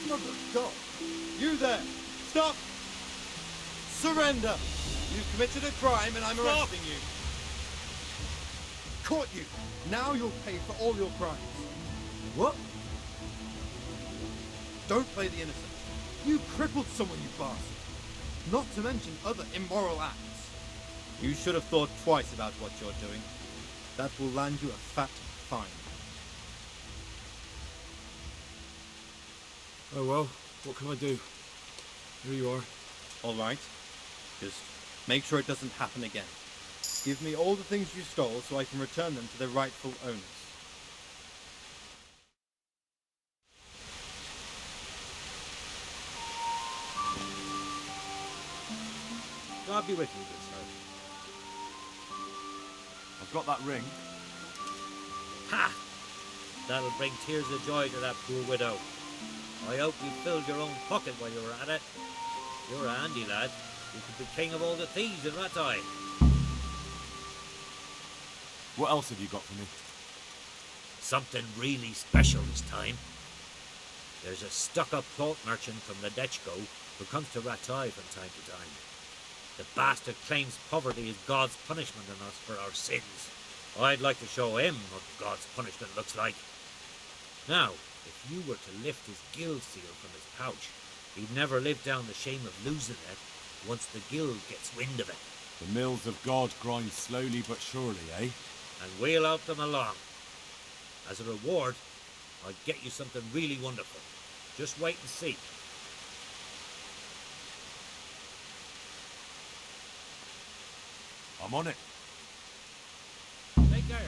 Mother of God! You there! Stop! Surrender! You've committed a crime and I'm arresting you. Caught you! Now you'll pay for all your crimes. What? Don't play the innocent. You crippled someone, you bastard. Not to mention other immoral acts. You should have thought twice about what you're doing. That will land you a fat fine. Oh well, what can I do? Here you are. All right. Just make sure it doesn't happen again. Give me all the things you stole so I can return them to their rightful owners. God be with you, good sir. I've got that ring. Ha! That'll bring tears of joy to that poor widow. I hope you filled your own pocket while you were at it. You're a handy lad. You could be king of all the thieves in Rattay. What else have you got for me? Something really special this time. There's a stuck-up cloth merchant from the Dechko who comes to Rattay from time to time. The bastard claims poverty is God's punishment on us for our sins. I'd like to show him what God's punishment looks like. Now, if you were to lift his guild seal from his pouch, he'd never live down the shame of losing it once the guild gets wind of it. The mills of God grind slowly but surely, eh? And we'll help them along. As a reward, I'll get you something really wonderful. Just wait and see. I'm on it. Take care.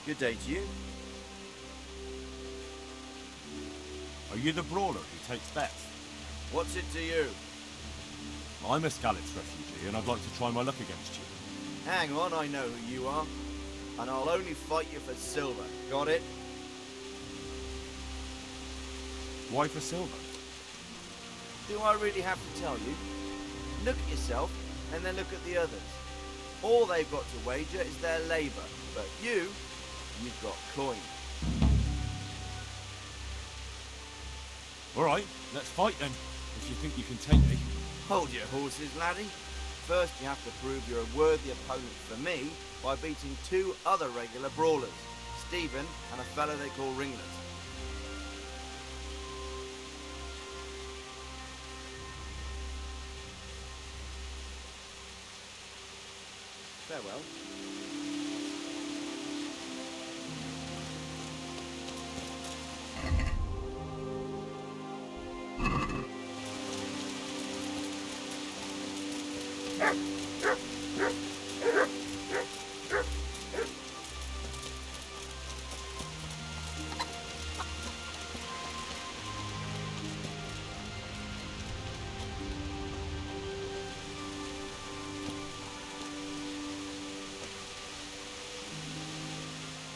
Good day to you. Are you the brawler who takes bets? What's it to you? I'm a Skalitz refugee and I'd like to try my luck against you. Hang on, I know who you are. And I'll only fight you for silver. Got it? Why for silver? Do I really have to tell you? Look at yourself and then look at the others. All they've got to wager is their labour. But you've got coin. Alright, let's fight then, if you think you can take me. Hold your horses, laddie. First you have to prove you're a worthy opponent for me by beating two other regular brawlers, Stephen and a fellow they call Ringlet. Farewell.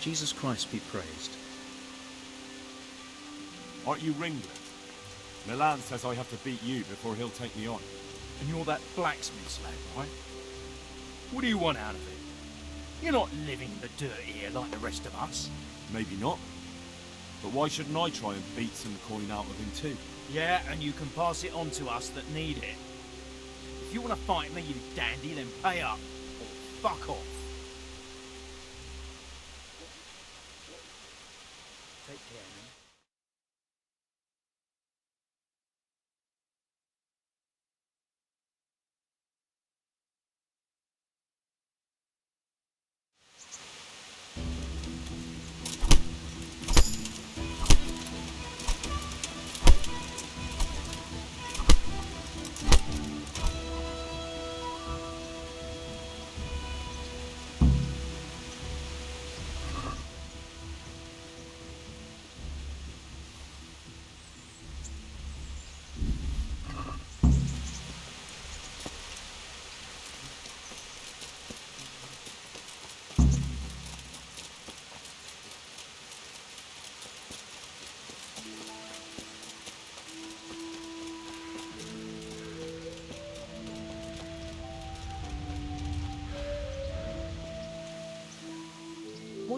Jesus Christ be praised. Aren't you Ringlet? Milan says I have to beat you before he'll take me on. And you're that blacksmith's lad, right? What do you want out of it? You're not living in the dirt here like the rest of us. Maybe not. But why shouldn't I try and beat some coin out of him too? Yeah, and you can pass it on to us that need it. If you want to fight me, you dandy, then pay up. Or fuck off. Take care, man.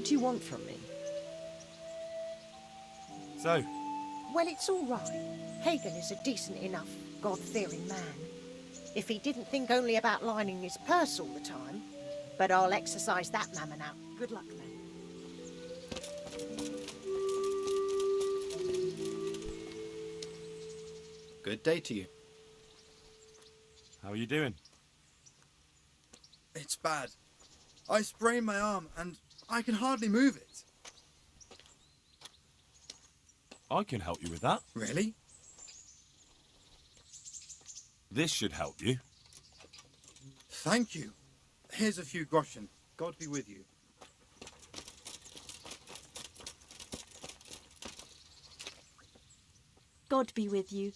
What do you want from me? So, Well, it's all right. Hagen is a decent enough, God-fearing man. If he didn't think only about lining his purse all the time. But I'll exercise that mammon out. Good luck, then. Good day to you. how are you doing? It's bad. I sprained my arm and I can hardly move it. I can help you with that. Really? This should help you. Thank you. Here's a few groschen. God be with you. God be with you.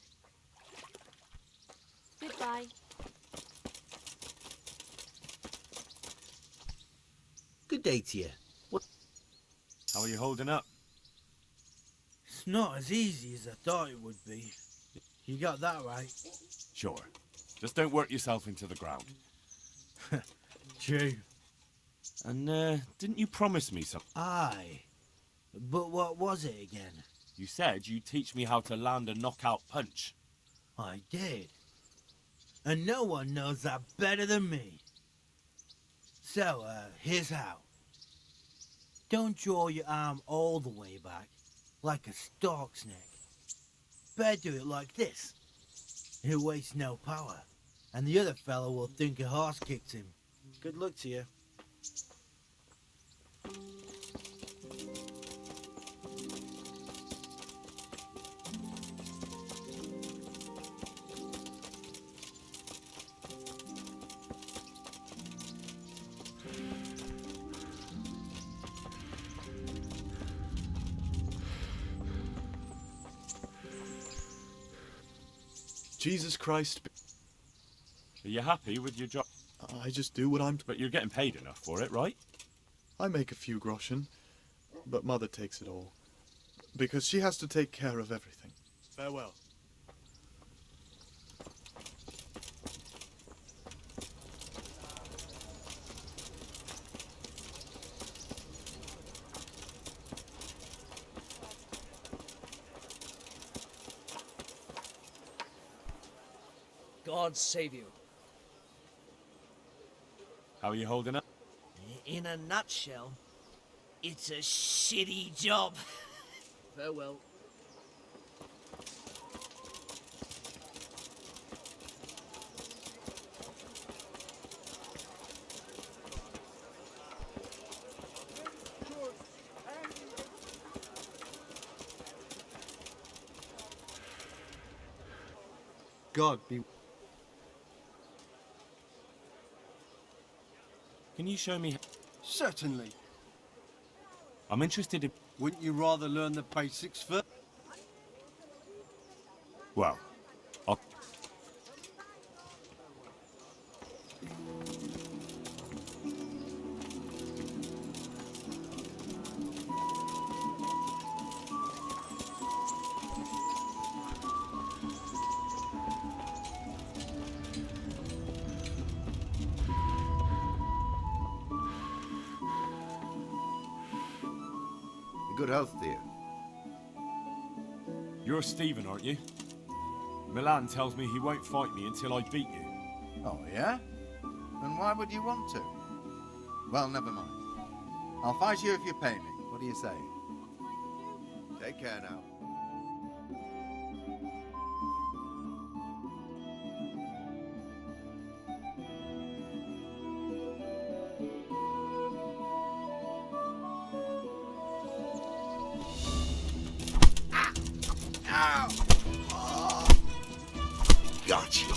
Goodbye. Good day to you. How are you holding up? It's not as easy as I thought it would be. You got that right. Sure. Just don't work yourself into the ground. True. And, didn't you promise me something? Aye. But what was it again? You said you'd teach me how to land a knockout punch. I did. And no one knows that better than me. So, here's how. Don't draw your arm all the way back, like a stork's neck. Better do it like this. It wastes no power, and the other fellow will think a horse kicked him. Good luck to you. Jesus Christ. Are you happy with your job? I just do what I'm... But you're getting paid enough for it, right? I make a few groschen, but Mother takes it all. Because she has to take care of everything. Farewell. God save you. How are you holding up? In a nutshell, it's a shitty job. Farewell. God be... Can you show me... Certainly. I'm interested in... Wouldn't you rather learn the basics first? Well, I'll... Good health, dear. You're Stephen, aren't you? Milan tells me he won't fight me until I beat you. Oh, yeah? And why would you want to? Well, never mind. I'll fight you if you pay me. What do you say? Take care now. Got you.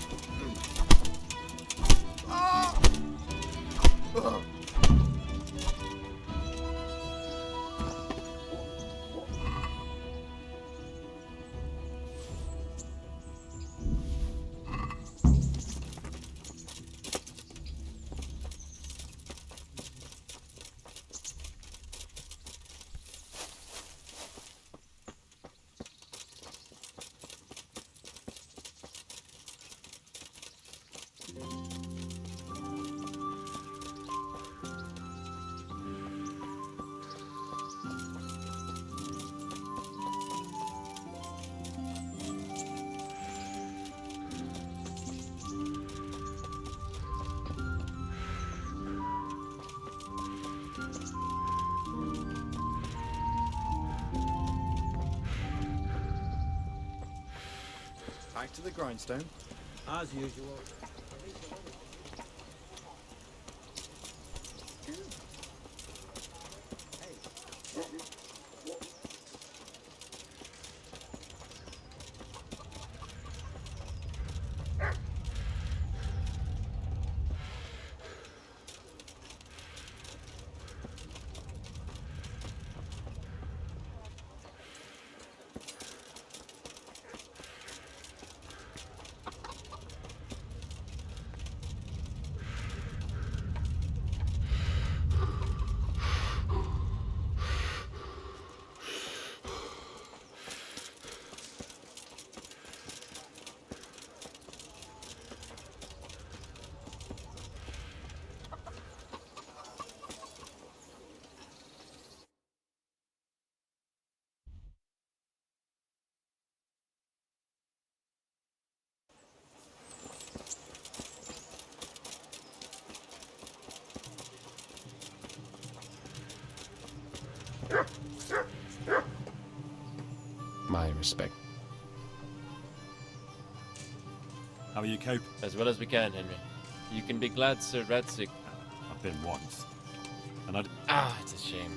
Back to the grindstone. As usual. My respect. How are you coping? As well as we can, Henry. You can be glad Sir Radzik... I've been once. And I... Ah, it's a shame.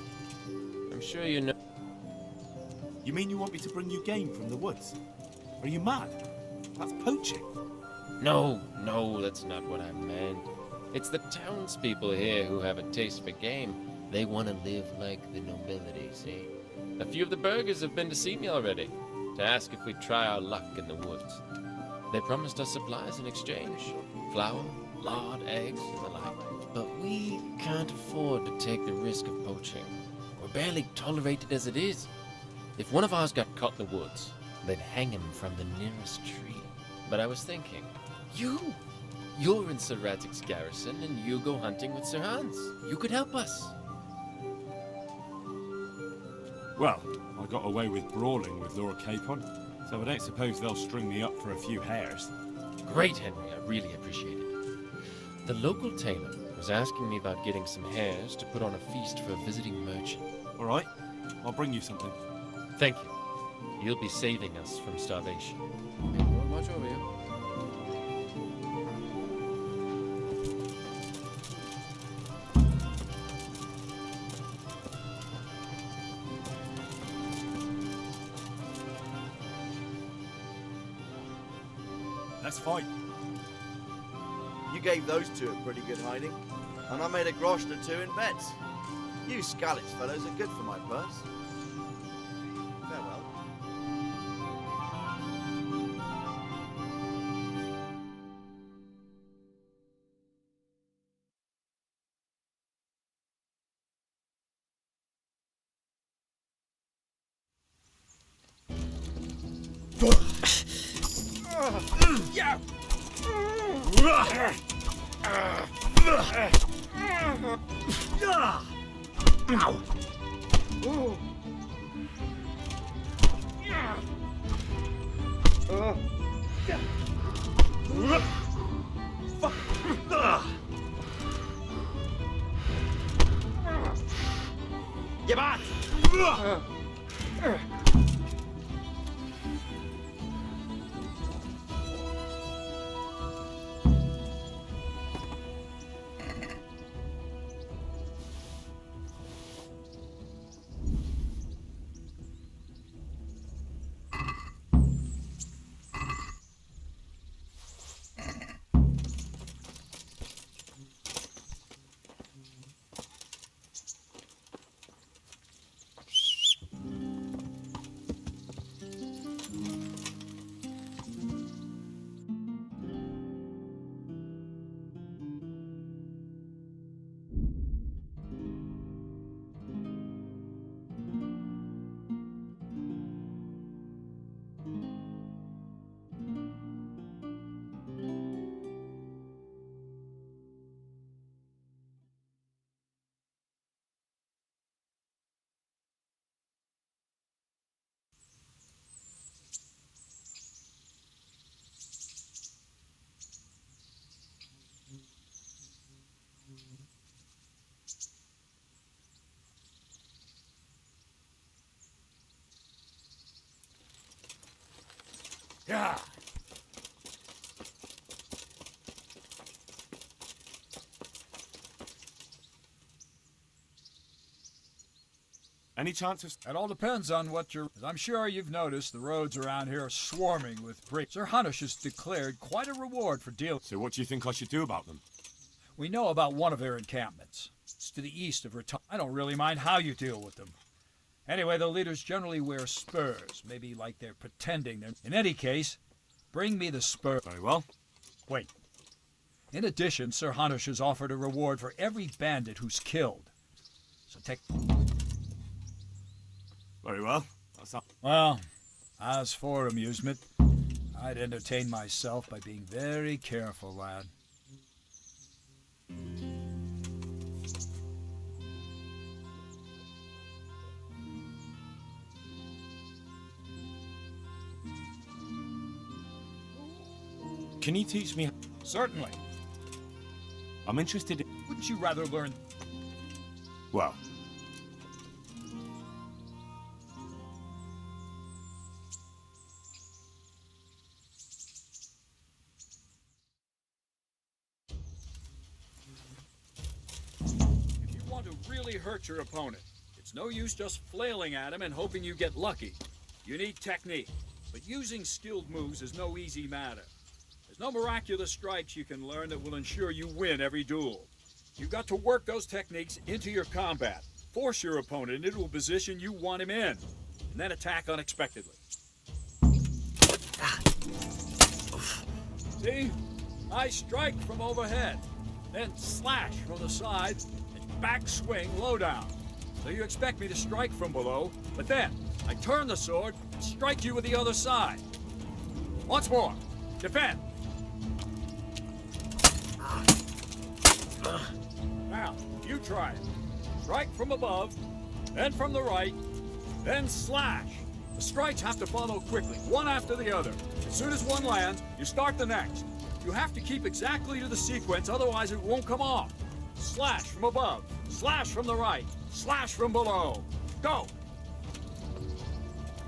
I'm sure you know... You mean you want me to bring you game from the woods? Are you mad? That's poaching. No, that's not what I meant. It's the townspeople here who have a taste for game. They want to live like the nobility, see? A few of the burghers have been to see me already, to ask if we'd try our luck in the woods. They promised us supplies in exchange. Flour, lard, eggs, and the like. But we can't afford to take the risk of poaching. We're barely tolerated as it is. If one of ours got caught in the woods, they'd hang him from the nearest tree. But I was thinking, you're in Sir Radzik's garrison, and you go hunting with Sir Hans. You could help us. Well, I got away with brawling with Laura Capon, so I don't suppose they'll string me up for a few hares. Great, Henry. I really appreciate it. The local tailor was asking me about getting some hares to put on a feast for a visiting merchant. All right, I'll bring you something. Thank you. You'll be saving us from starvation. Watch over you. Let's fight. You gave those two a pretty good hiding, and I made a groschen or two in beds. You Scalitch fellows are good for my purse. Farewell. Yeah. Get back! Yeah. Any chance of... It all depends on what you're... As I'm sure you've noticed, the roads around here are swarming with bricks. Sir Hunnish has declared quite a reward for dealing... So what do you think I should do about them? We know about one of their encampments. It's to the east of Rata. I don't really mind how you deal with them. Anyway, the leaders generally wear spurs. Maybe like they're pretending they're... In any case, bring me the spur. Very well. Wait. In addition, Sir Hunnish has offered a reward for every bandit who's killed. So take... Very well. That's not... Well, as for amusement, I'd entertain myself by being very careful, lad. Can you teach me? Certainly. I'm interested in... Wouldn't you rather learn... Well... If you want to really hurt your opponent, it's no use just flailing at him and hoping you get lucky. You need technique, but using skilled moves is no easy matter. There's no miraculous strikes you can learn that will ensure you win every duel. You've got to work those techniques into your combat, force your opponent into a position you want him in, and then attack unexpectedly. See? I strike from overhead, then slash from the side, and back swing low down. So you expect me to strike from below, but then I turn the sword and strike you with the other side. Once more, defend. Now, you try it. Strike from above, then from the right, then slash. The strikes have to follow quickly, one after the other. As soon as one lands, you start the next. You have to keep exactly to the sequence, otherwise it won't come off. Slash from above, slash from the right, slash from below. Go!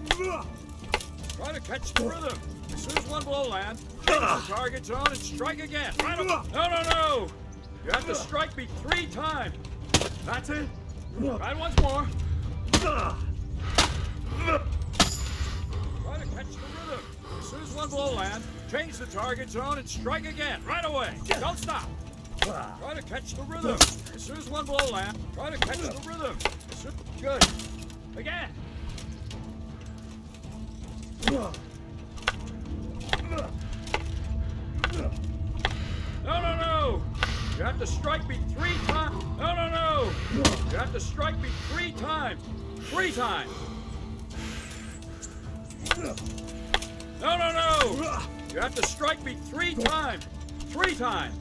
Try to catch the rhythm. As soon as one blow lands, change the target zone and strike again. Right up. No! You have to strike me 3 times. That's it. Try it once more. Try to catch the rhythm. As soon as one blow lands, change the target zone and strike again. Right away. Don't stop. Try to catch the rhythm. As soon as one blow lands, try to catch the rhythm. Good. Again. No! You have to strike me 3 times. No! You have to strike me 3 times. 3 times. No! You have to strike me 3 times. 3 times.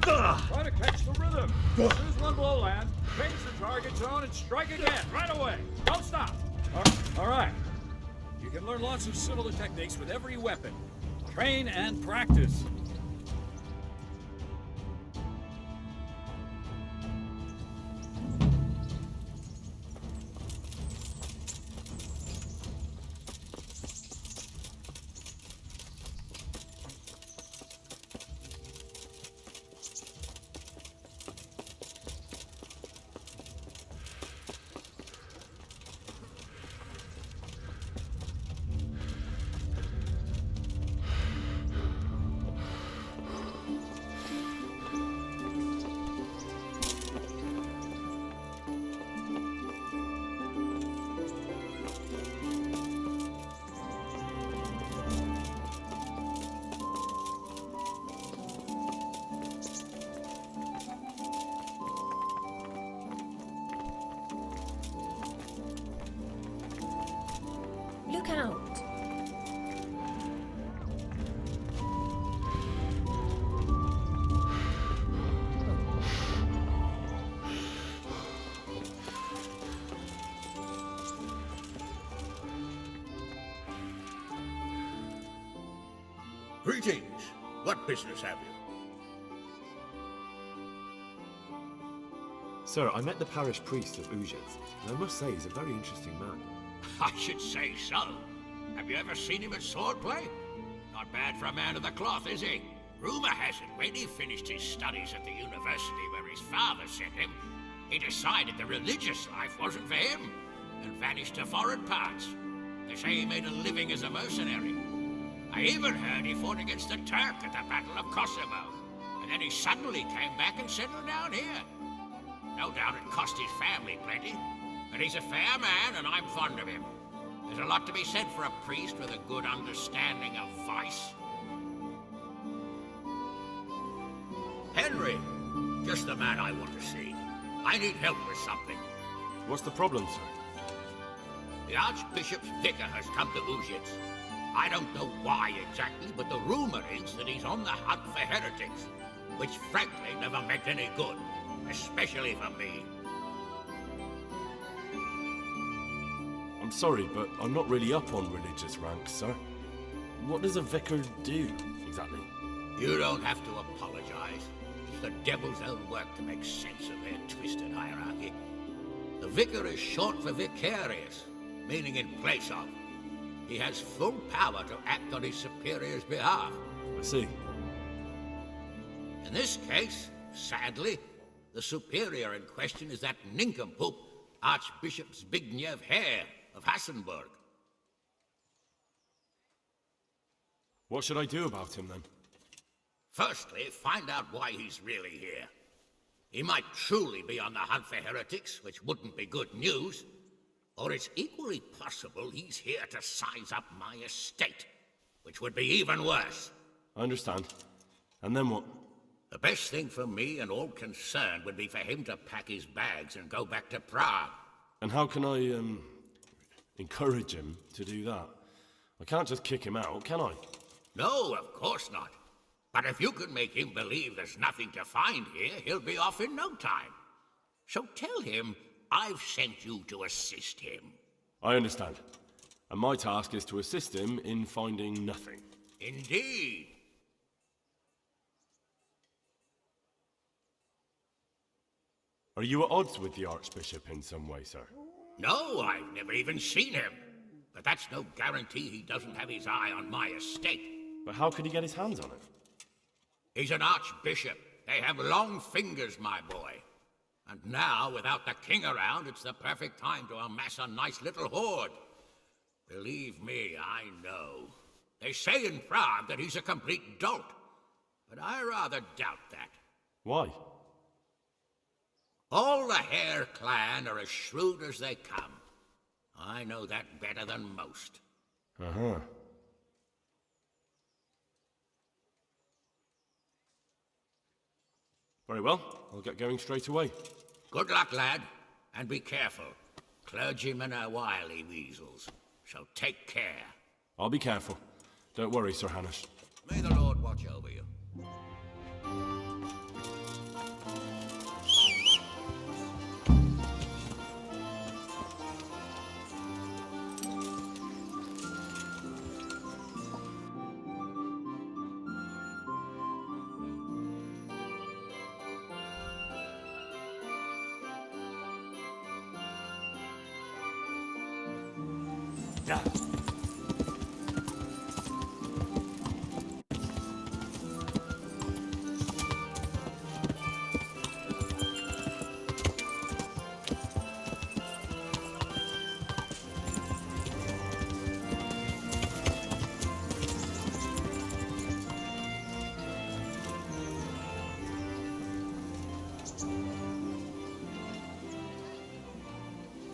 Try to catch the rhythm. As soon as one blow lands, change the target zone and strike again. Right away. Don't stop. All right. You can learn lots of similar techniques with every weapon. Train and practice. Look out! Greetings. What business have you? Sir, I met the parish priest of Uzhets, and I must say he's a very interesting man. I should say so. Have you ever seen him at swordplay? Not bad for a man of the cloth, is he? Rumour has it, when he finished his studies at the university where his father sent him, He decided the religious life wasn't for him and vanished to foreign parts. They say he made a living as a mercenary. I even heard he fought against the Turk at the Battle of Kosovo. And then he suddenly came back and settled down here. No doubt it cost his family plenty. But he's a fair man and I'm fond of him. There's a lot to be said for a priest with a good understanding of vice. Henry, just the man I want to see. I need help with something. What's the problem, sir? The Archbishop's vicar has come to Uzhitz. I don't know why exactly, but the rumor is that he's on the hunt for heretics, which frankly never meant any good, especially for me. I'm sorry, but I'm not really up on religious ranks, sir. What does a vicar do, exactly? You don't have to apologize. It's the devil's own work to make sense of their twisted hierarchy. The vicar is short for vicarious, meaning in place of. He has full power to act on his superior's behalf. I see. In this case, sadly, the superior in question is that nincompoop, Archbishop Zbigniew Hare of Hassenburg. What should I do about him, then? Firstly, find out why he's really here. He might truly be on the hunt for heretics, which wouldn't be good news. Or it's equally possible he's here to size up my estate, which would be even worse. I understand. And then what? The best thing for me and all concerned would be for him to pack his bags and go back to Prague. And how can I, encourage him to do that? I can't just kick him out, can I? No, of course not. But if you can make him believe there's nothing to find here, he'll be off in no time. So tell him I've sent you to assist him. I understand. And my task is to assist him in finding nothing. Indeed. Are you at odds with the Archbishop in some way, sir? No, I've never even seen him. But that's no guarantee he doesn't have his eye on my estate. But how could he get his hands on it? He's an archbishop. They have long fingers, my boy. And now, without the king around, it's the perfect time to amass a nice little hoard. Believe me, I know. They say in Prague that he's a complete dolt. But I rather doubt that. Why? All the Hare clan are as shrewd as they come. I know that better than most. Uh-huh. Very well. I'll get going straight away. Good luck, lad. And be careful. Clergymen are wily weasels. So take care. I'll be careful. Don't worry, Sir Hanush. May the Lord watch over you.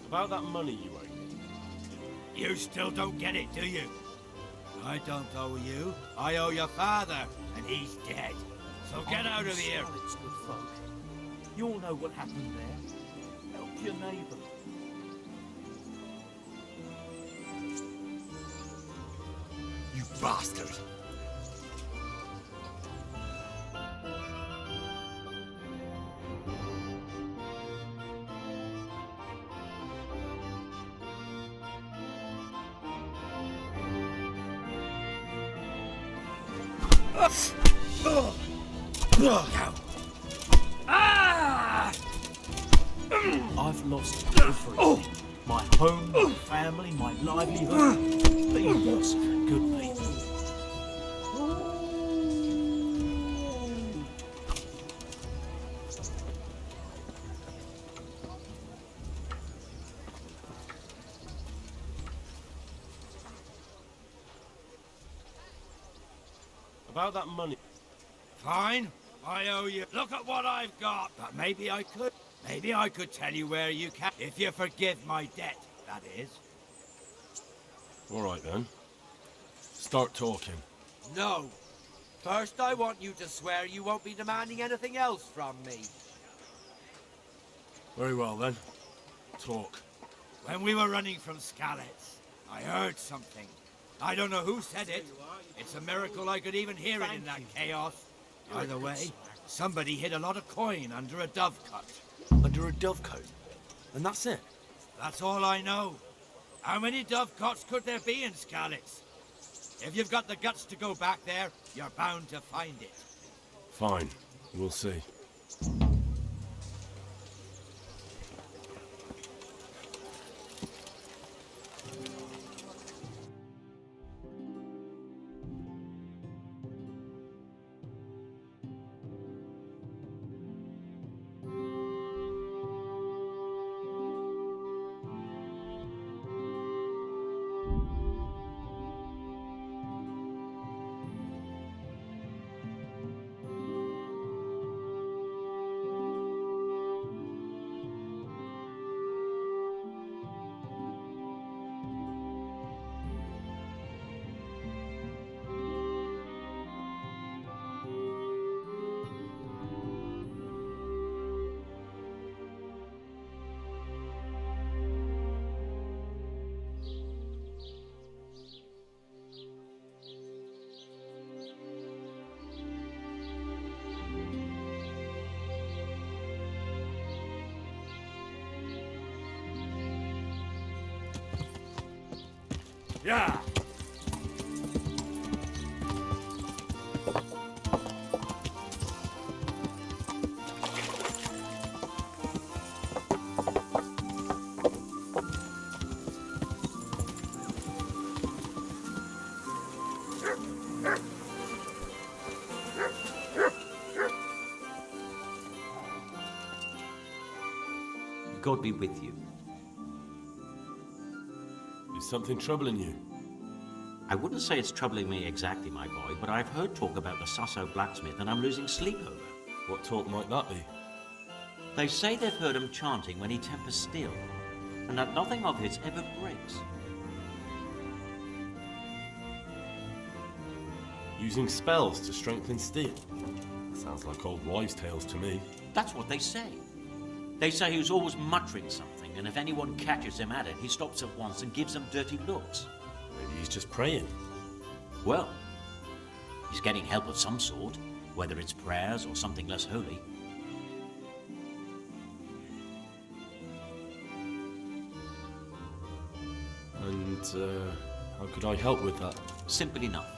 About that money you owe me. You still don't get it, do you? I don't owe you. I owe your father, and he's dead. So get out of here. It's good folk. You all know what happened there. Help your neighbour. You bastard! I've lost everything. My home, my family, my livelihood. But you want some good people. about that money. Fine, I owe you. Look at what I've got. But maybe I could tell you where you can, if you forgive my debt, that is. All right then. Start talking. No. First, I want you to swear you won't be demanding anything else from me. Very well then. Talk. When we were running from Skalitz, I heard something. I don't know who said it. It's a miracle I could even hear it in that chaos. Either way, somebody hid a lot of coin under a dovecote. Under a dovecote? And that's it? That's all I know. How many dovecotes could there be in Skalitz? If you've got the guts to go back there, you're bound to find it. Fine. We'll see. Yeah. God be with you. Is something troubling you? I wouldn't say it's troubling me exactly, my boy, but I've heard talk about the Sasso blacksmith and I'm losing sleep over. What talk might that be? They say they've heard him chanting when he tempers steel, and that nothing of his ever breaks. Using spells to strengthen steel? Sounds like old wives' tales to me. That's what they say. They say he was always muttering something, and if anyone catches him at it, he stops at once and gives them dirty looks. Maybe he's just praying. Well, he's getting help of some sort, whether it's prayers or something less holy. And, how could I help with that? Simple enough.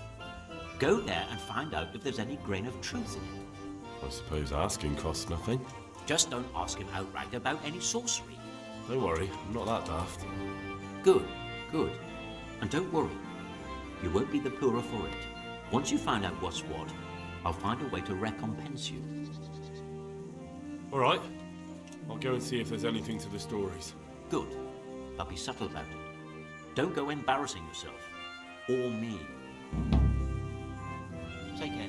Go there and find out if there's any grain of truth in it. I suppose asking costs nothing. Just don't ask him outright about any sorcery. Don't worry, I'm not that daft. Good, good. And don't worry, you won't be the poorer for it. Once you find out what's what, I'll find a way to recompense you. All right. I'll go and see if there's anything to the stories. Good, but be subtle about it. Don't go embarrassing yourself. Or me. Take care.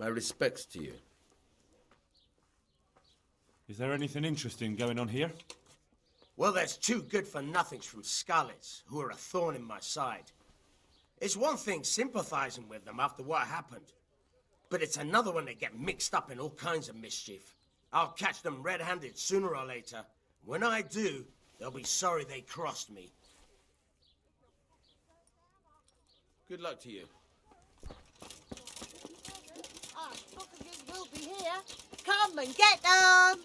My respects to you. Is there anything interesting going on here? Well, there's two good-for-nothings from Scarlets who are a thorn in my side. It's one thing sympathizing with them after what happened, but it's another when they get mixed up in all kinds of mischief. I'll catch them red-handed sooner or later. When I do, they'll be sorry they crossed me. Good luck to you. Book of you will be here. Come and get them!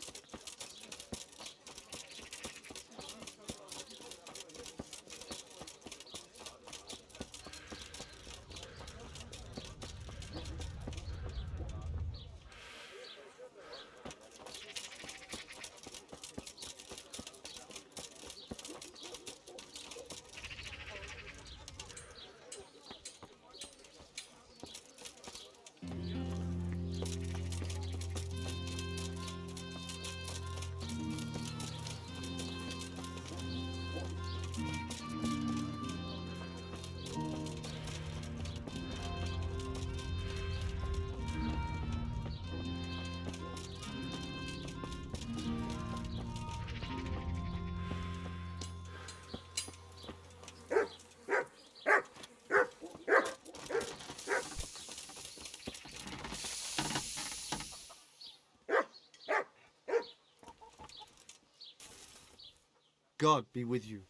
God be with you.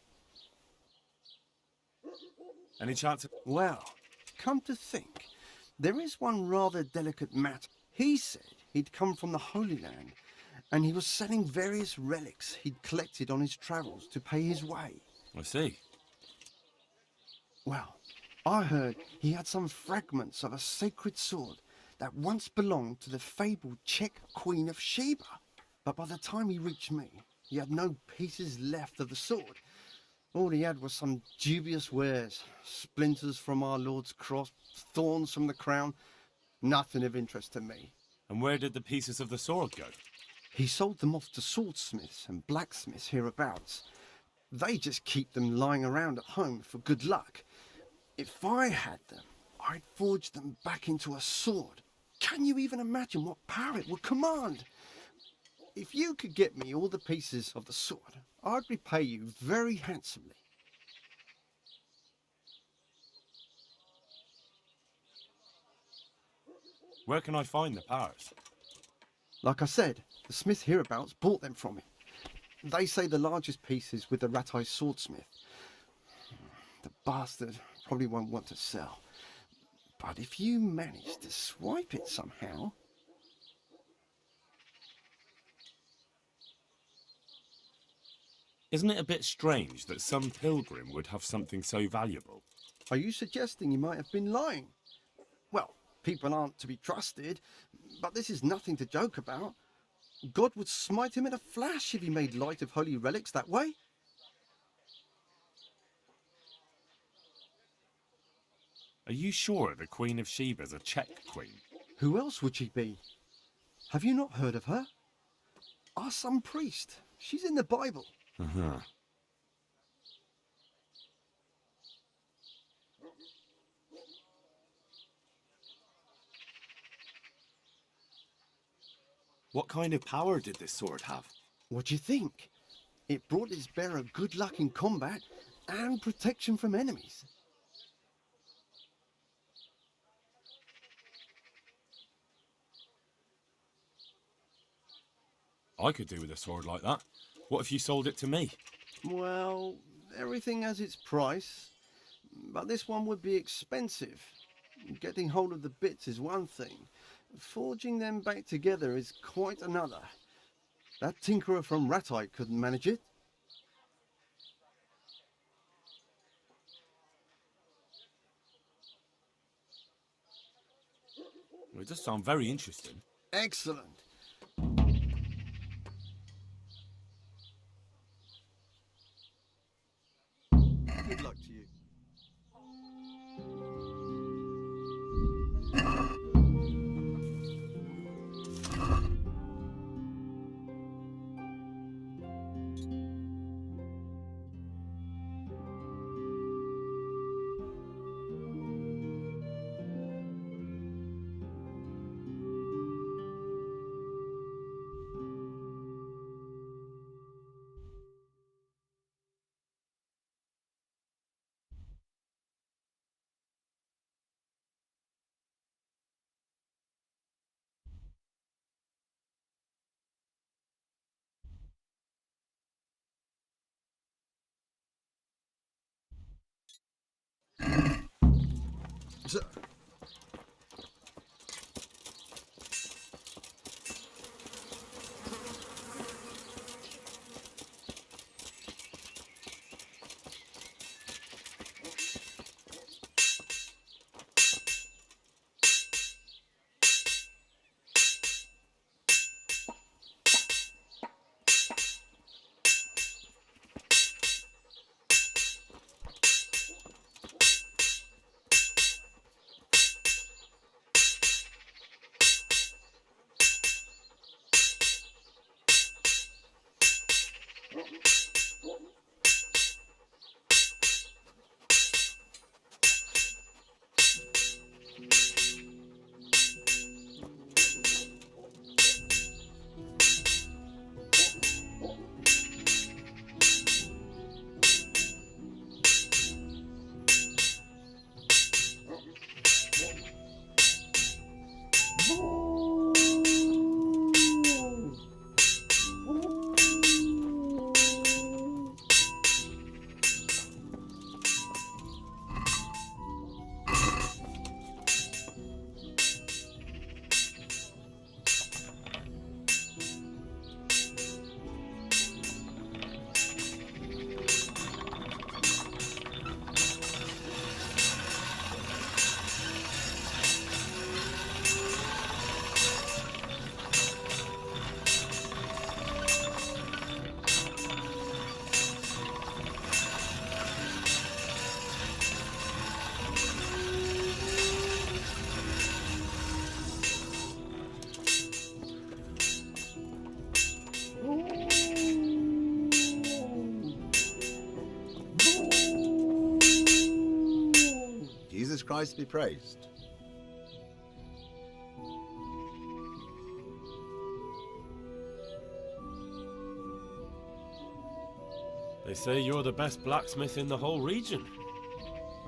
Any chance of... Well, come to think, there is one rather delicate matter. He said he'd come from the Holy Land, and he was selling various relics he'd collected on his travels to pay his way. I see. Well, I heard he had some fragments of a sacred sword that once belonged to the fabled Czech Queen of Sheba. But by the time he reached me, he had no pieces left of the sword. All he had was some dubious wares, splinters from our Lord's cross, thorns from the crown, nothing of interest to me. And where did the pieces of the sword go? He sold them off to swordsmiths and blacksmiths hereabouts. They just keep them lying around at home for good luck. If I had them, I'd forge them back into a sword. Can you even imagine what power it would command? If you could get me all the pieces of the sword, I'd repay you very handsomely. Where can I find the powers? Like I said, the smith hereabouts bought them from him. They say the largest piece is with the rat-eye swordsmith. The bastard probably won't want to sell. But if you manage to swipe it somehow... Isn't it a bit strange that some pilgrim would have something so valuable? Are you suggesting he might have been lying? Well, people aren't to be trusted, but this is nothing to joke about. God would smite him in a flash if he made light of holy relics that way. Are you sure the Queen of Sheba's a Czech queen? Who else would she be? Have you not heard of her? Our some priest. She's in the Bible. Uh-huh. What kind of power did this sword have? What do you think? It brought its bearer good luck in combat and protection from enemies. I could do with a sword like that. What if you sold it to me? Well, everything has its price, but this one would be expensive. Getting hold of the bits is one thing. Forging them back together is quite another. That tinkerer from Rat-eye couldn't manage it. Well, it does sound very interesting. Excellent. Good luck to you. Jesus Christ be praised. They say you're the best blacksmith in the whole region.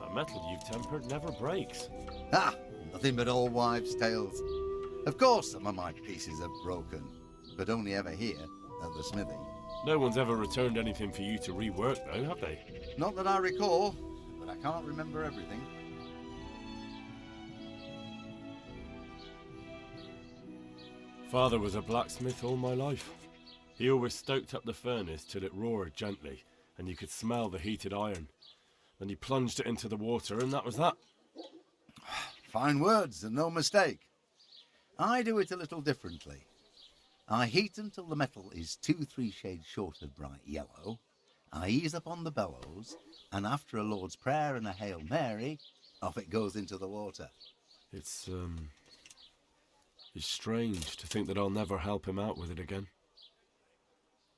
That metal you've tempered never breaks. Ah, nothing but old wives' tales. Of course some of my pieces have broken, but only ever here, at the smithy. No one's ever returned anything for you to rework, though, have they? Not that I recall, but I can't remember everything. Father was a blacksmith all my life. He always stoked up the furnace till it roared gently, and you could smell the heated iron. Then he plunged it into the water, and that was that. Fine words, and no mistake. I do it a little differently. I heat until the metal is 2-3 shades short of bright yellow. I ease up on the bellows, and after a Lord's Prayer and a Hail Mary, off it goes into the water. It's strange to think that I'll never help him out with it again.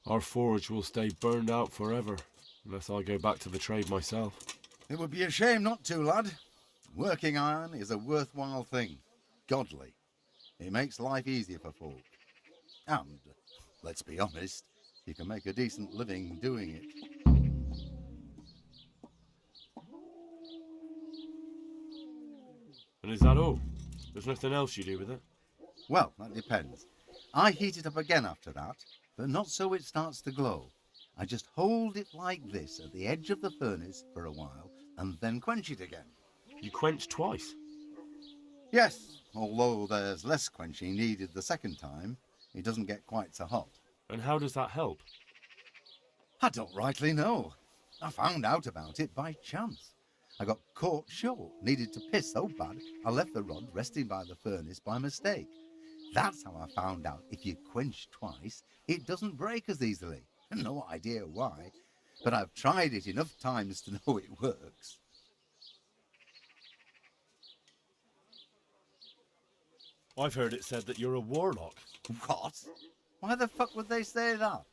Our forge will stay burned out forever, unless I go back to the trade myself. It would be a shame not to, lad. Working iron is a worthwhile thing. Godly. It makes life easier for folk. And, let's be honest, you can make a decent living doing it. And is that all? There's nothing else you do with it? Well, that depends. I heat it up again after that, but not so it starts to glow. I just hold it like this at the edge of the furnace for a while, and then quench it again. You quench twice? Yes, although there's less quenching needed the second time, it doesn't get quite so hot. And how does that help? I don't rightly know. I found out about it by chance. I got caught short, needed to piss so bad, I left the rod resting by the furnace by mistake. That's how I found out if you quench twice, it doesn't break as easily. No idea why, but I've tried it enough times to know it works. I've heard it said that you're a warlock. What? Why the fuck would they say that?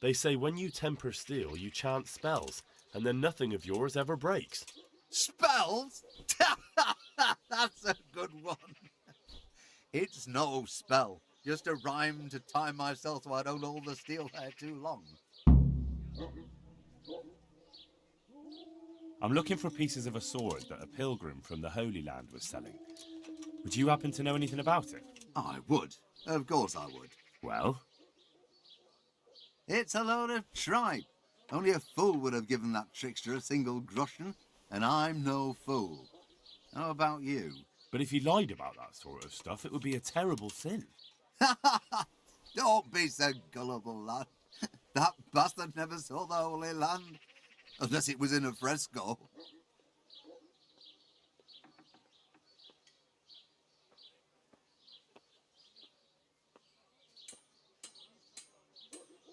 They say when you temper steel, you chant spells, and then nothing of yours ever breaks. Spells? That's a good one. It's no spell, just a rhyme to tie myself so I don't hold the steel hair too long. I'm looking for pieces of a sword that a pilgrim from the Holy Land was selling. Would you happen to know anything about it? I would. Of course I would. Well? It's a load of tripe. Only a fool would have given that trickster a single groschen, and I'm no fool. How about you? But if he lied about that sort of stuff, it would be a terrible sin. Don't be so gullible, lad. That bastard never saw the Holy Land. Unless it was in a fresco.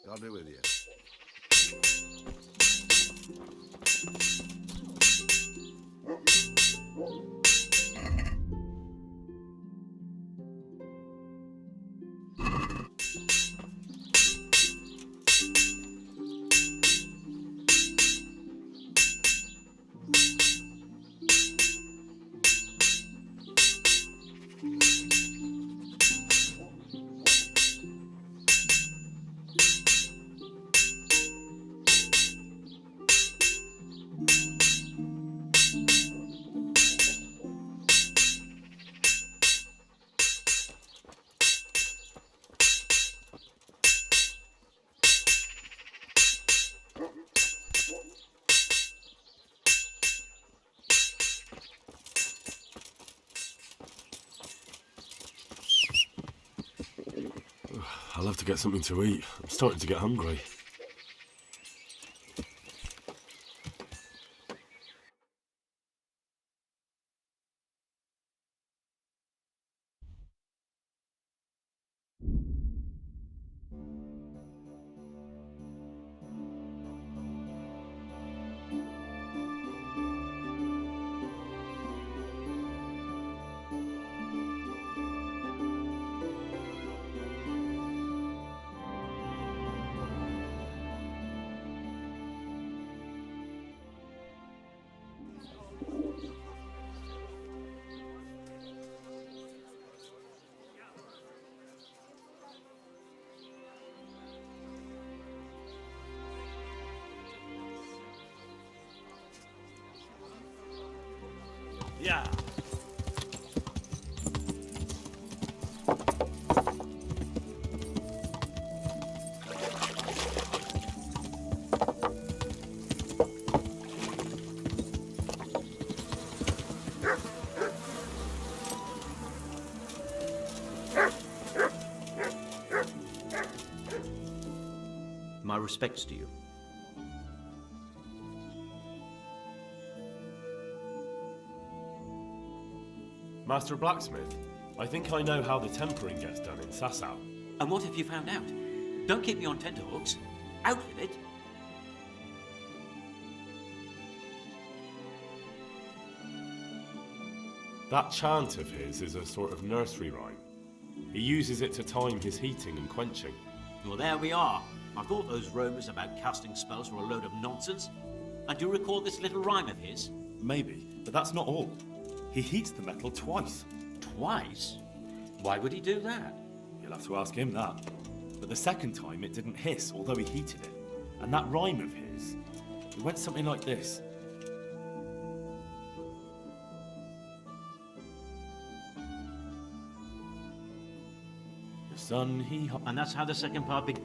God be with you. I'll have to get something to eat. I'm starting to get hungry. Yeah. My respects to you. Master Blacksmith, I think I know how the tempering gets done in Sasau. And what have you found out? Don't keep me on tenterhooks. Out with it. That chant of his is a sort of nursery rhyme. He uses it to time his heating and quenching. Well, there we are. I thought those Romans about casting spells were a load of nonsense. And do you recall this little rhyme of his? Maybe, but that's not all. He heats the metal twice. Twice? Why would he do that? You'll have to ask him that. But the second time it didn't hiss, although he heated it. And that rhyme of his, it went something like this. The sun he... And that's how the second part began.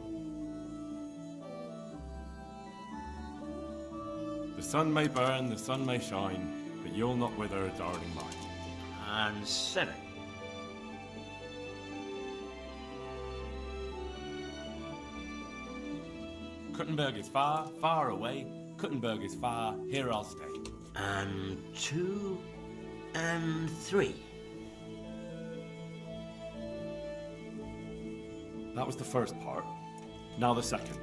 The sun may burn, the sun may shine, but you'll not wither, darling mine. And said it. Kuttenberg is far, far away. Kuttenberg is far, here I'll stay. And 2 and 3. That was the first part. Now the second.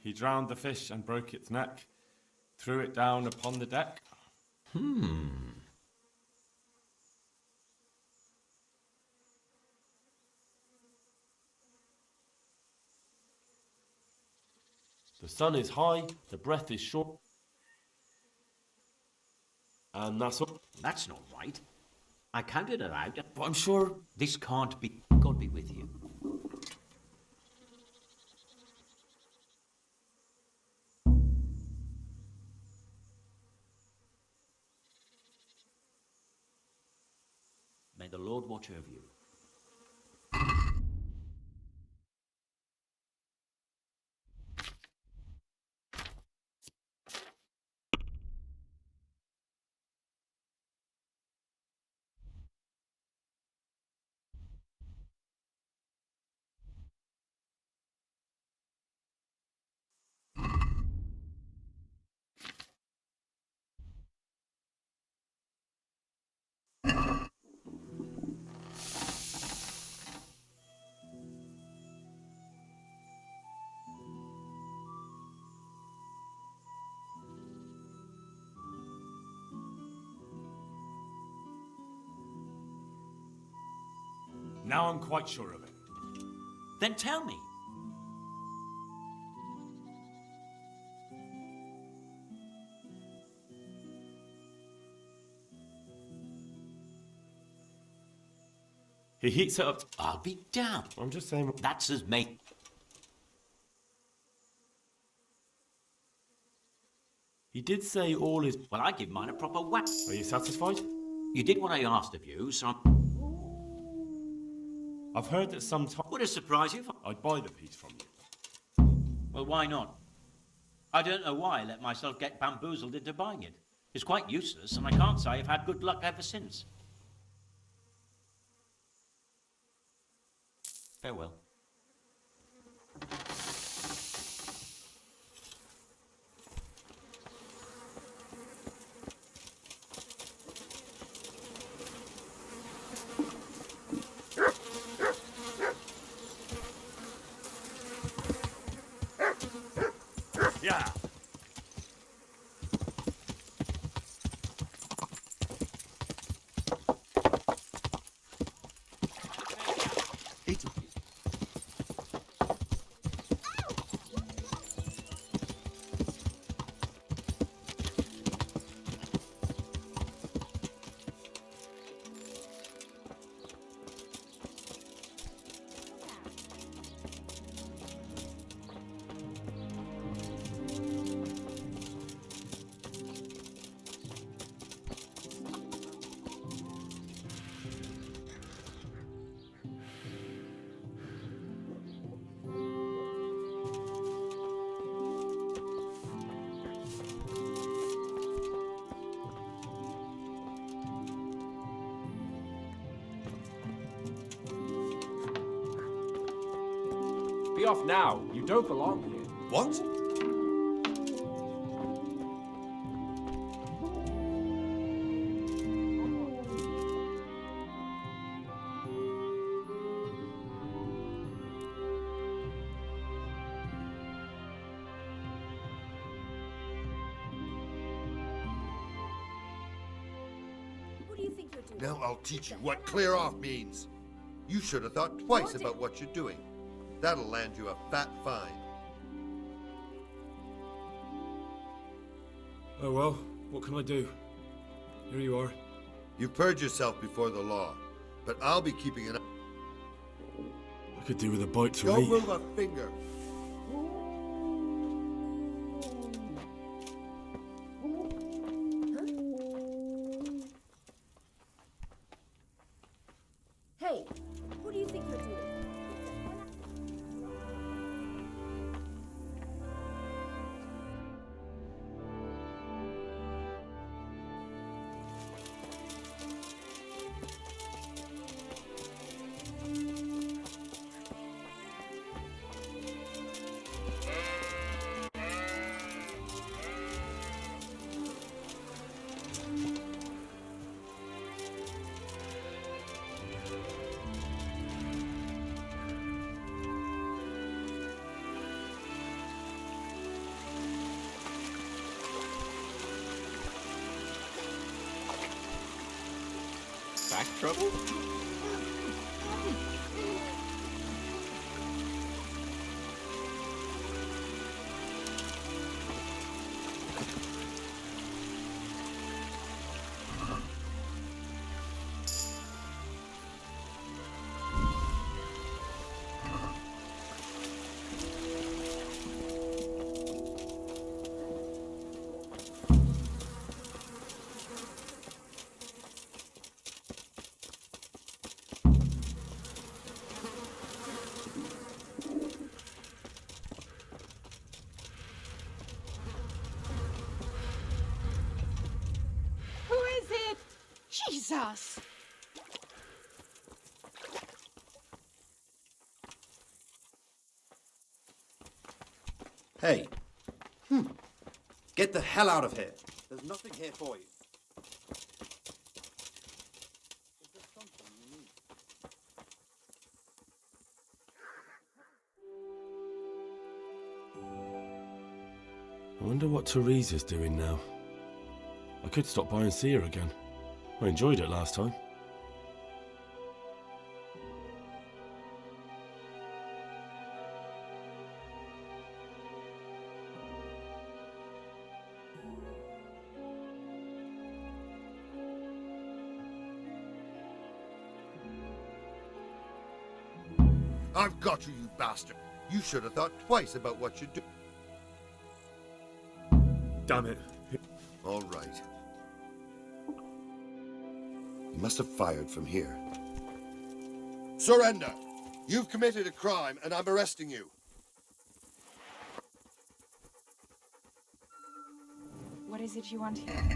He drowned the fish and broke its neck, threw it down upon the deck. The sun is high, the breath is short. And that's all. That's not right. I counted it out, But I'm sure... this can't be. God be with you. May the Lord watch over you. Now I'm quite sure of it. Then tell me. He heats it up. I'll be damned. I'm just saying. That's his mate. He did say all is. Well, I give mine a proper whack. Are you satisfied? You did what I asked of you, so I've heard that sometimes. Would it surprise you if I'd buy the piece from you. Well, why not? I don't know why I let myself get bamboozled into buying it. It's quite useless, and I can't say I've had good luck ever since. Farewell. Yeah. Be off now. You don't belong here. What? What do you think you're doing? Now I'll teach you what clear off means. You should have thought twice about what you're doing. That'll land you a fat fine. Oh well, what can I do? Here you are. You've purged yourself before the law, but I'll be keeping an eye. I could do with a bite to Don't eat. move a finger. Hey, what do you think you're doing? Back trouble? Jesus! Hey. Get the hell out of here. There's nothing here for you. I wonder what Teresa's doing now. I could stop by and see her again. I enjoyed it last time. I've got you, you bastard. You should have thought twice about what you do. Damn it. All right. You must have fired from here. Surrender! You've committed a crime, and I'm arresting you. What is it you want here?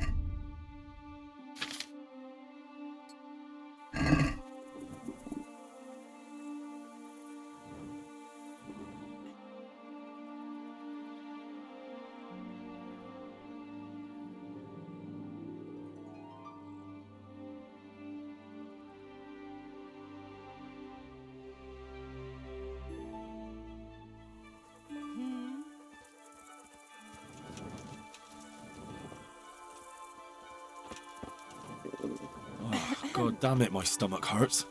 God damn it, my stomach hurts.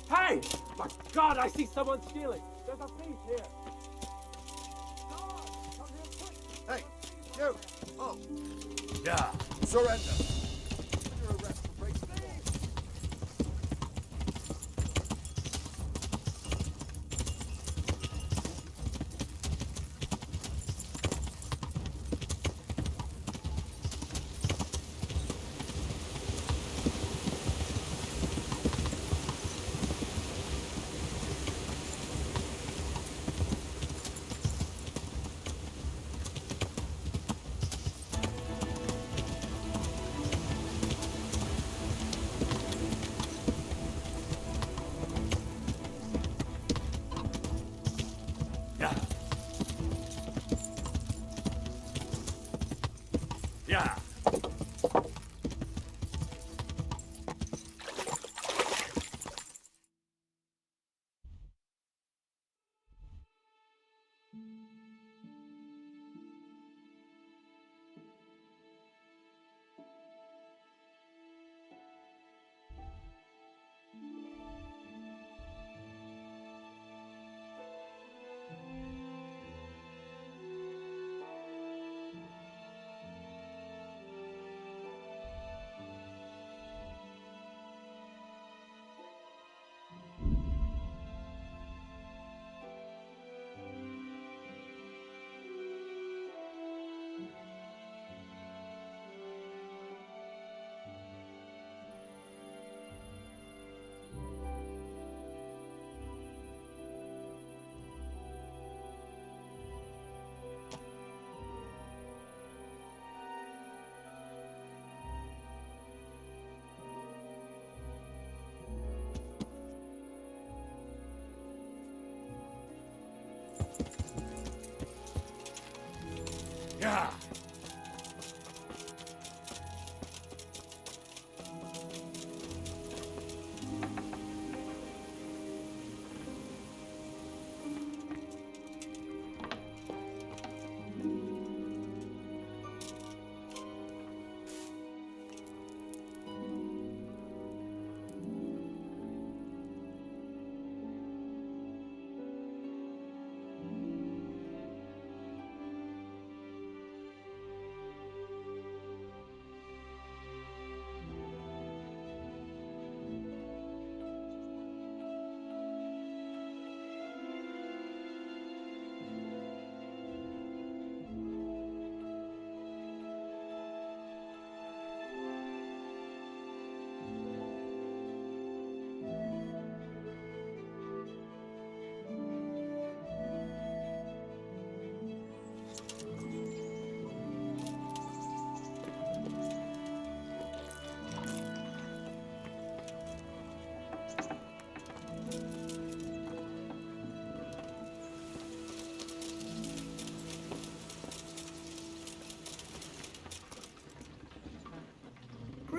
Hey! My God, I see someone stealing. There's a thief here. Hey, you! Oh! Yeah, surrender! You're arrested for breaking the law. Yeah. Yeah.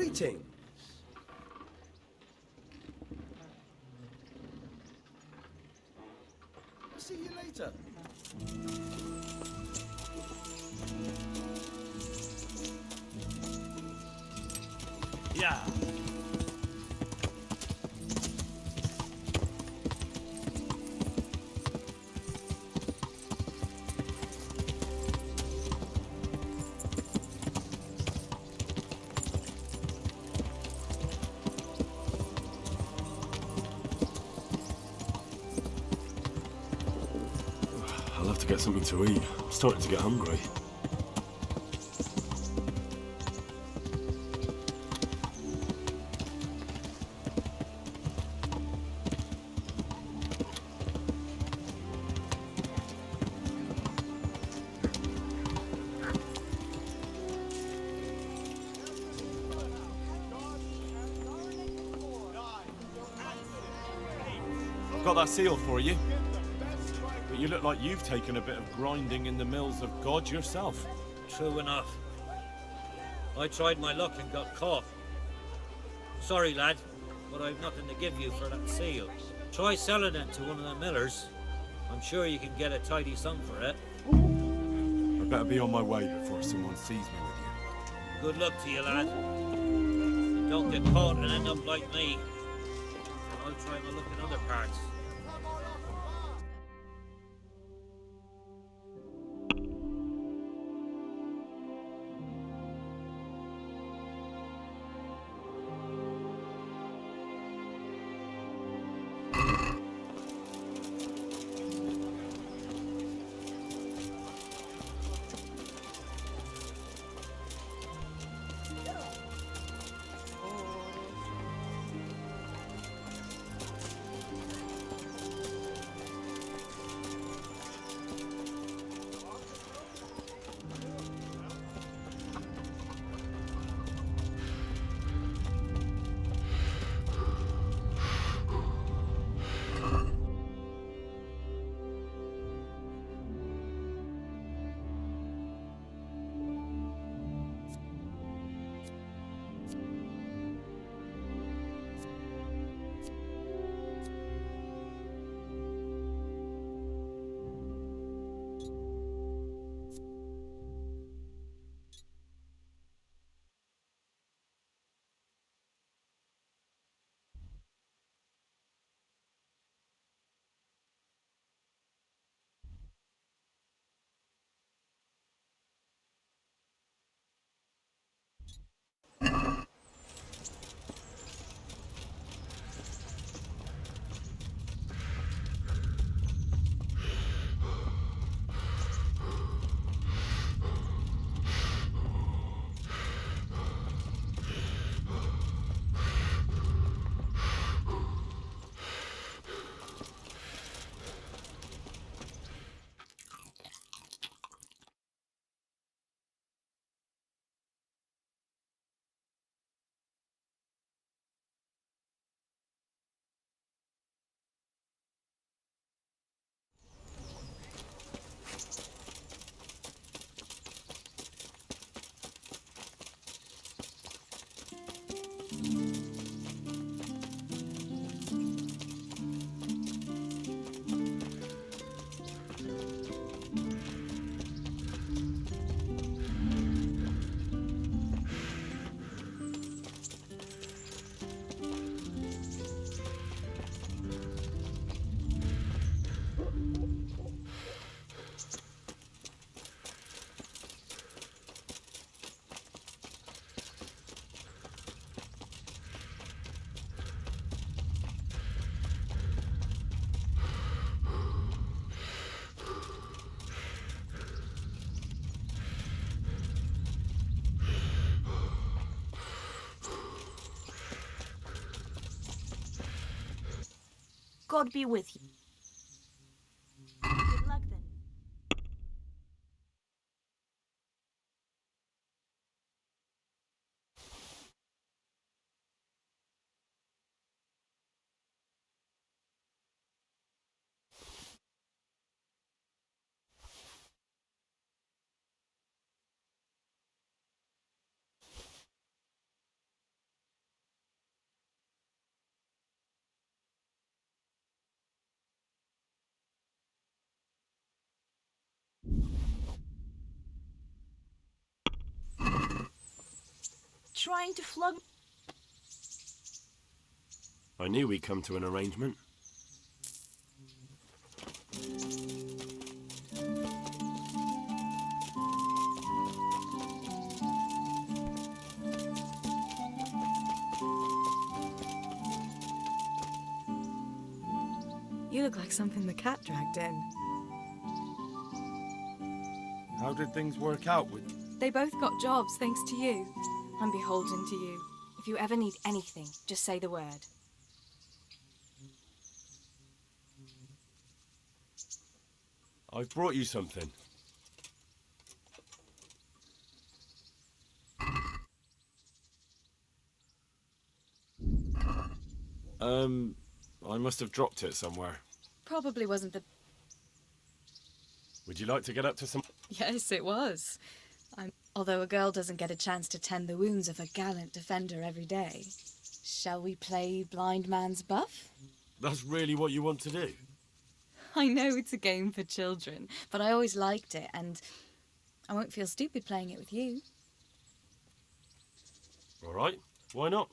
Greetings. See you later. Yeah. I'll have to get something to eat. I'm starting to get hungry. I've got that seal for you. But you look like you've taken a bit of grinding in the mills of God yourself. True enough. I tried my luck and got caught. Sorry, lad, but I've nothing to give you for that seal. Try selling it to one of the millers. I'm sure you can get a tidy sum for it. I better be on my way before someone sees me with you. Good luck to you, lad. Don't get caught and end up like me. I'll try my luck in other parts. God be with you. Good luck then. trying to flog... I knew we'd come to an arrangement. You look like something the cat dragged in. How did things work out with... They both got jobs thanks to you. I'm beholden to you. If you ever need anything, just say the word. I've brought you something. I must have dropped it somewhere. Probably wasn't the... Would you like to get up to some... Yes, it was. Although a girl doesn't get a chance to tend the wounds of a gallant defender every day. Shall we play blind man's buff? That's really what you want to do? I know it's a game for children, but I always liked it, and I won't feel stupid playing it with you. All right, why not?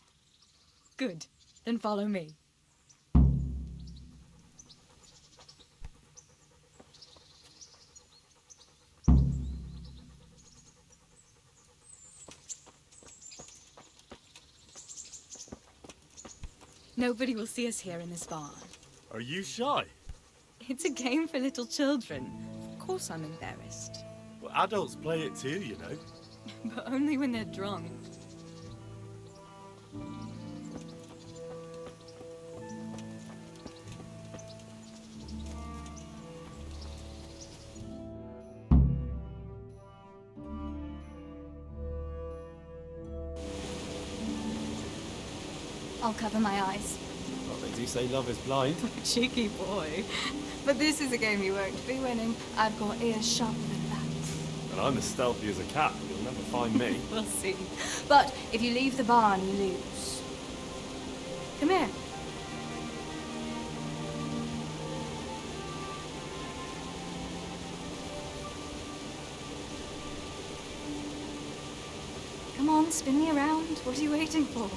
Good. Then follow me. Nobody will see us here in this barn. Are you shy? It's a game for little children. Of course I'm embarrassed. Well, adults play it too, you know. But only when they're drunk. I'll cover my eyes. Well, they do say love is blind. Cheeky boy. But this is a game you won't be winning. I've got ears sharper than that. And I'm as stealthy as a cat. You'll never find me. We'll see. But if you leave the barn, you lose. Come here. Come on, spin me around. What are you waiting for?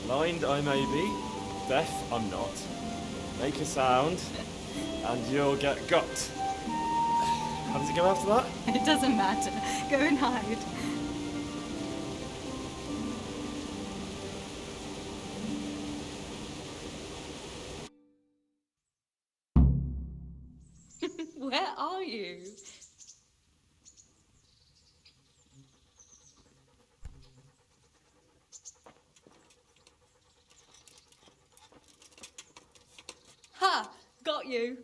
Blind I may be, deaf I'm not. Make a sound, and you'll get got. How does it go after that? It doesn't matter. Go and hide. Where are you? Ha! Got you.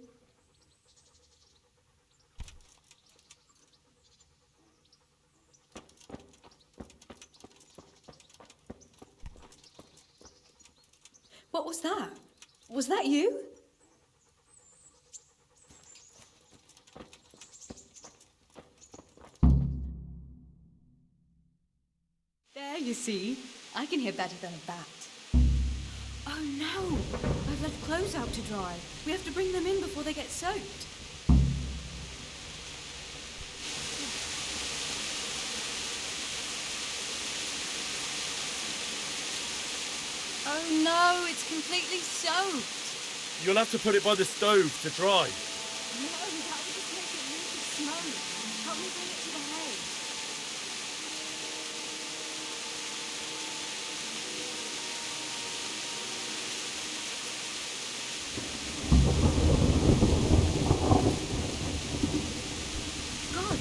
What was that? Was that you? There, you see. I can hear better than a bat. Oh no! I've left clothes out to dry. We have to bring them in before they get soaked. Oh no, it's completely soaked. You'll have to put it by the stove to dry. No, that would just make it really smoke. Help me bring it to the hay. God.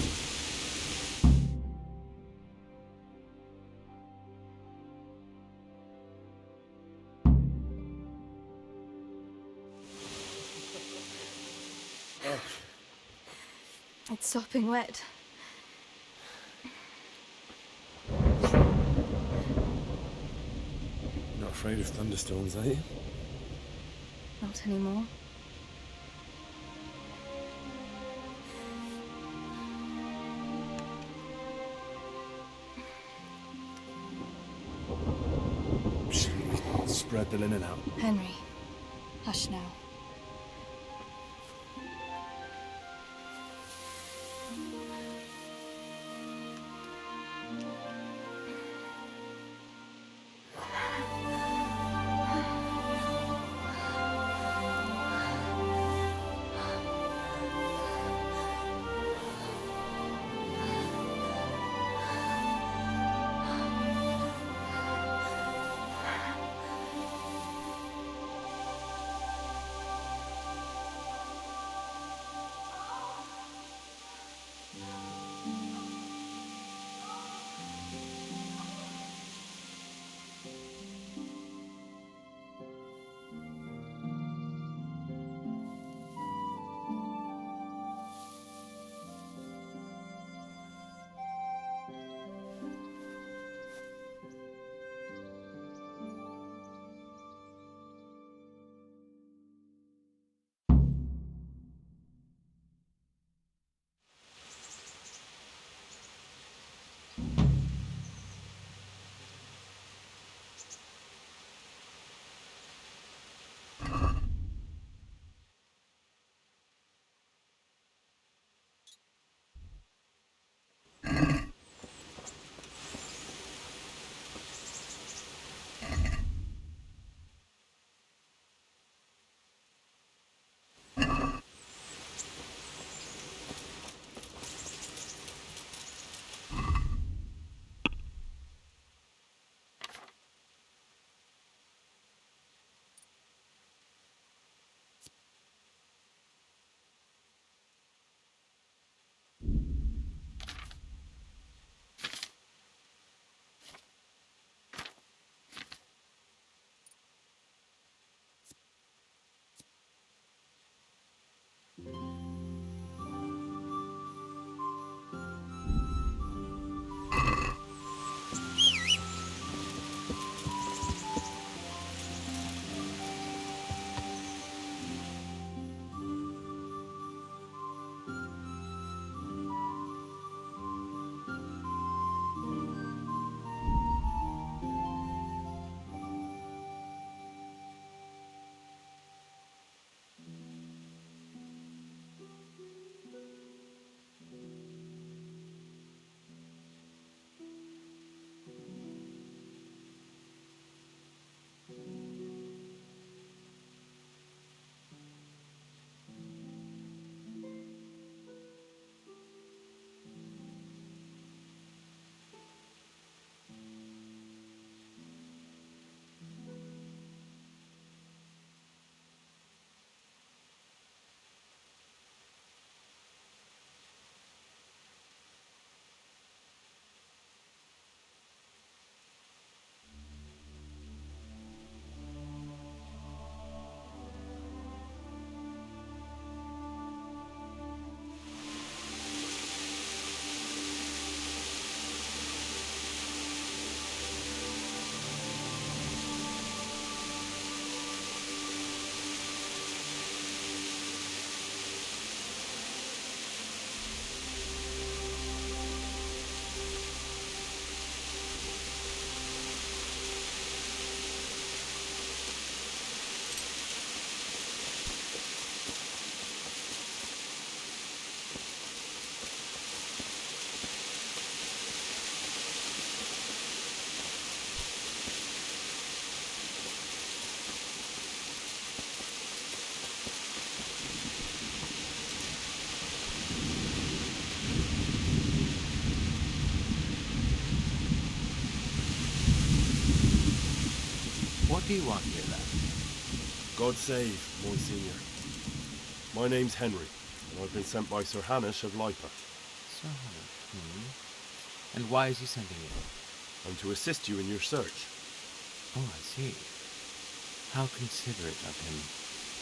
It's sopping wet. Not afraid of thunderstorms, are you? Not anymore. Shouldn't we spread the linen out? Henry, hush now. What do you want here, lad? God save, Monsignor. My name's Henry, and I've been sent by Sir Hanish of Lipa. Sir Hanish, And why is he sending you? I'm to assist you in your search. Oh, I see. How considerate of him.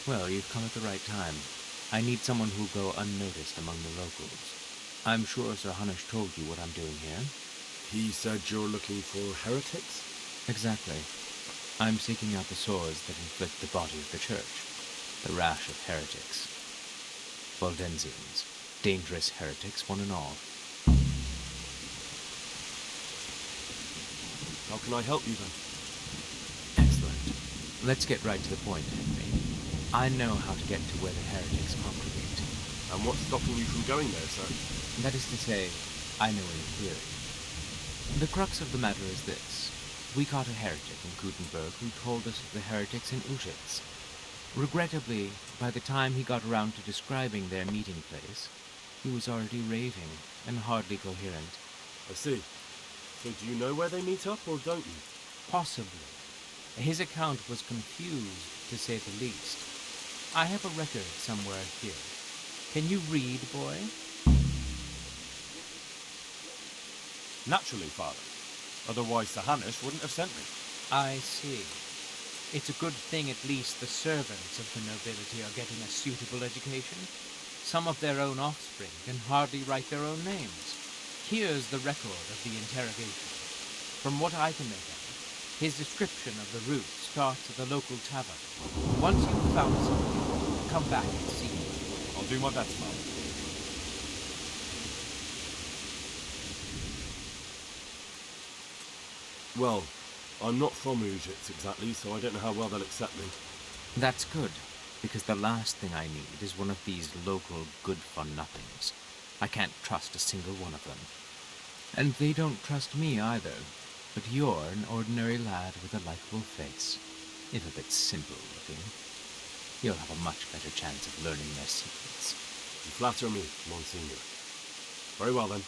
Well, you've come at the right time. I need someone who'll go unnoticed among the locals. I'm sure Sir Hanish told you what I'm doing here. He said you're looking for heretics? Exactly. I'm seeking out the swords that inflict the body of the church. The rash of heretics. Waldensians. Dangerous heretics, one and all. How can I help you then? Excellent. Let's get right to the point, Henry. I know how to get to where the heretics congregate. And what's stopping you from going there, sir? That is to say, I know in theory. The crux of the matter is this. We caught a heretic in Gutenberg who told us of the heretics in Ushitz. Regrettably, by the time he got around to describing their meeting place, he was already raving and hardly coherent. I see. So do you know where they meet up, or don't you? Possibly. His account was confused, to say the least. I have a record somewhere here. Can you read, boy? Naturally, Father. Otherwise Sir Hanish wouldn't have sent me. I see. It's a good thing at least the servants of the nobility are getting a suitable education. Some of their own offspring can hardly write their own names. Here's the record of the interrogation. From what I can make out, his description of the route starts at the local tavern. Once you've found something, come back and see me. I'll do my best, Father. Well, I'm not from Ujits exactly, so I don't know how well they'll accept me. That's good, because the last thing I need is one of these local good-for-nothings. I can't trust a single one of them. And they don't trust me either. But you're an ordinary lad with a likable face, if a bit simple-looking. You'll have a much better chance of learning their secrets. You flatter me, Monsignor. Very well, then.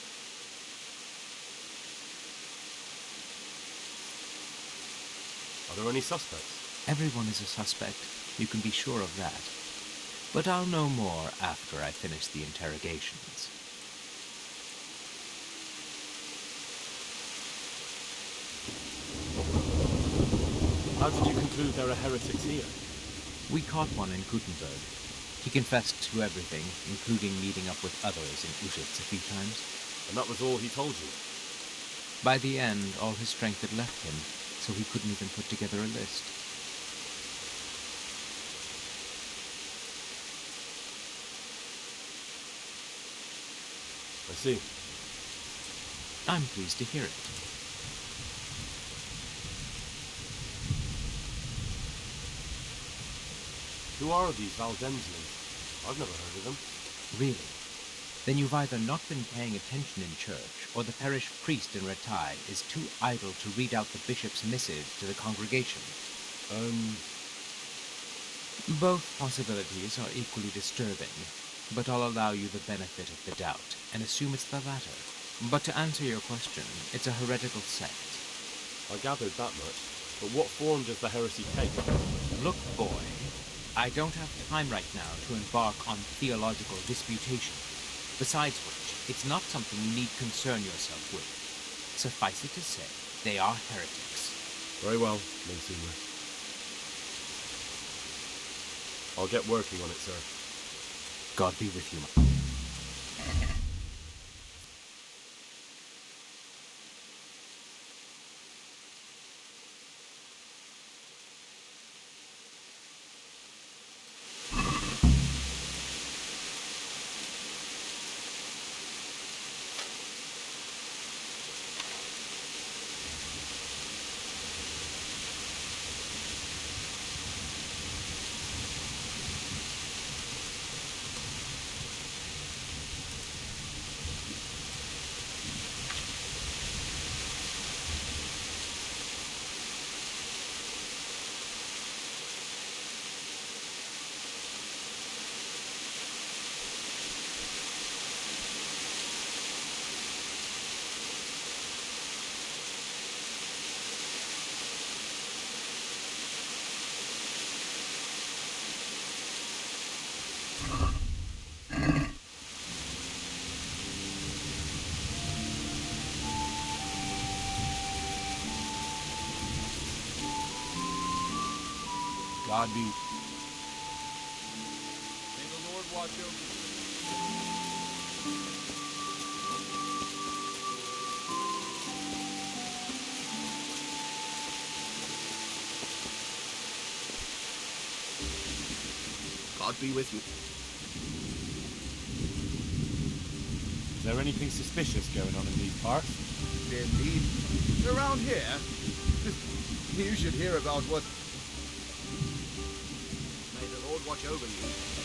Are there any suspects? Everyone is a suspect. You can be sure of that. But I'll know more after I finish the interrogations. How did you conclude there are heretics here? We caught one in Gutenberg. He confessed to everything, including meeting up with others in Ushitz a few times. And that was all he told you? By the end, all his strength had left him, so he couldn't even put together a list. I see. I'm pleased to hear it. Who are these Waldensians? I've never heard of them. Really? Then you've either not been paying attention in church, or the parish priest in Ratai is too idle to read out the bishop's missive to the congregation. Both possibilities are equally disturbing, but I'll allow you the benefit of the doubt, and assume it's the latter. But to answer your question, it's a heretical sect. I gathered that much, but what form does the heresy take? Look, boy, I don't have time right now to embark on theological disputation. Besides which, it's not something you need concern yourself with. Suffice it to say, they are heretics. Very well, Monsignor. I'll get working on it, sir. God be with you. God be. May the Lord watch over you. God be with you. Is there anything suspicious going on in these parts? Indeed. Around here, you should hear about what... May the Lord watch over you.